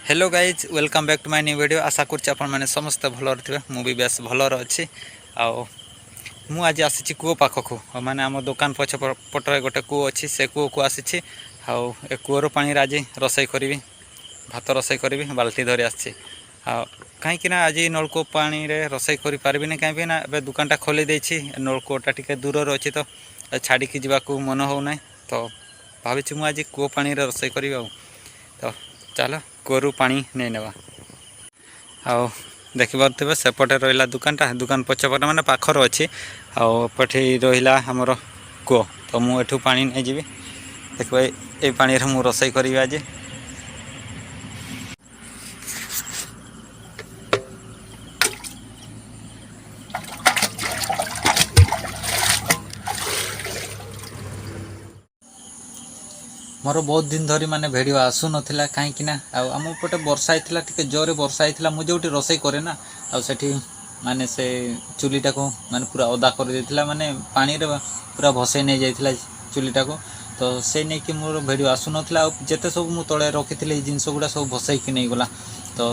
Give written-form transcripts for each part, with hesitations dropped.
Hello guys welcome back to my new video. आशा करछि आपण माने समस्त भल थे। मुझे बेस भलर अच्छी आज आसी कूओ पाखक माने आम दुकान पछ पटरे गोटे कूओ अच्छी से कूओ को आसी ए कूओर पानी आज रोसई करी भात रोसई करी बाल्टी धरी आसी कहीं आज नलकूप पानी रे रोसई कर पार्बी कहीं ना ए दुकानटा खोली देछि नलकूपटा टिके दूर अच्छी तो छाड़ी जावाक मन होना तो भावी मुझे आज कूओ पानी रे रोसई करी तो चलो कूओ पानी नहीं नेवा आओ देखिपे सेपटे रहा दुकानटा दुकान पछपटे माने पाखर अच्छी आपटे रहा आमर कूओ तो मुझे पानी नहीं जी देखिए ये पानी रे मुझे रोसई करी आज मोर बहुत दिन धरी माने भिडियो आसु नथिला कहीं आम पटे वर्षा होता टे जोरे वर्षा होता मुझे जो रोसई करे ना आठी माने से चुलीटा को माने पूरा ओदा कर देथिला माने पानी रे पूरा भसई नहीं जाइथिला चुलीटा को तो से नहीं कि मोर भिडियो आसु नथिला जेते सब मु तळे रखिथिले जिंस गुडा सब भसई कि नहीं गला तो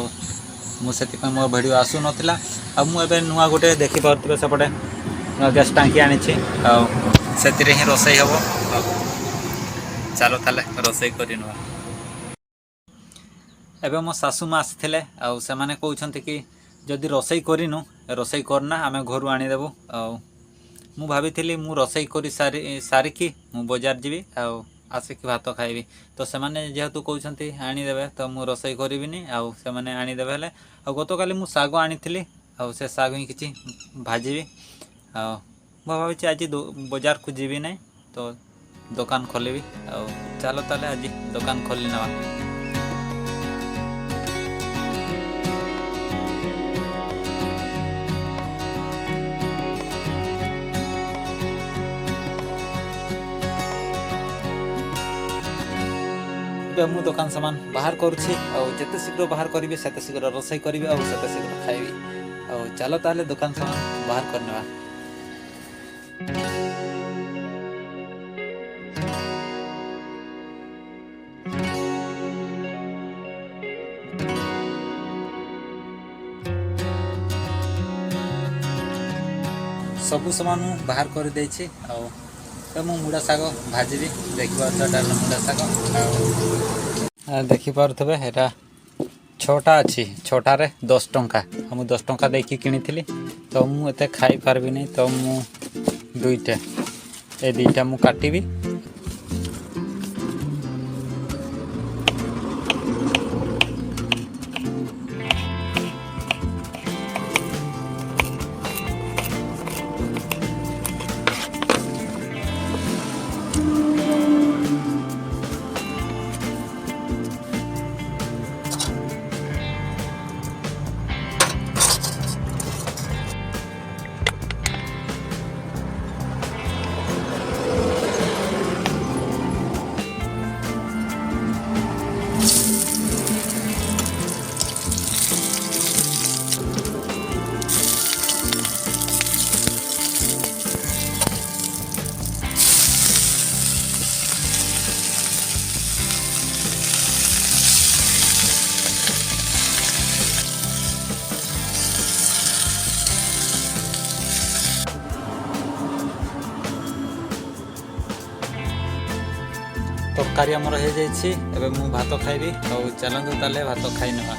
मुझे मोर भिडियो आसु नथिला मु एबे नुआ गोटे देखि पारथिबे सेपटे गैस टांकी आनिछि सेतिरे ही रोसई हबो। चलो ताले रोसई करवा एवं मो सासू माँ आसी से माने कहते कि जदि रोसई करनु रोसई करना आम घर आनीदेबू मु भाभी मु रोसई कर सारिकी मु बजार जीवी आसिक भात खाइबी तो से माने जेहेतु कहते आनीदेवे तो मु रोसई करिबिनी से माने आनीदेवे हेले गत काली मु साग आनी से साग ही किछि भाजीबी भावी आज बजार को जीवी नहीं तो दुकान खोलि चलो ताले आज दुकान खोली नवा मु दुकान सामान बाहर करुछि जिते शीघ्र बाहर करी सेते शीघ्र रोसई करी सेते शीघ्र खाइबी चलो ताले दुकान सामान बाहर करनेवा सबू सामान बाहर कर देछि तो मु मुड़ा साग भाजीबी देखिए मुड़ा साग देखिपे यहाँ 6टा अच्छी 6टारे 10 टंका मुझे 10 टंका देखी किनी तो मुझे खाई पार्बी नहीं तो मु 2टा ए 2टा मु काटिबी तरकारी आमर हो जाए मु भात खाइबी चलतु ताले भात खाई नवा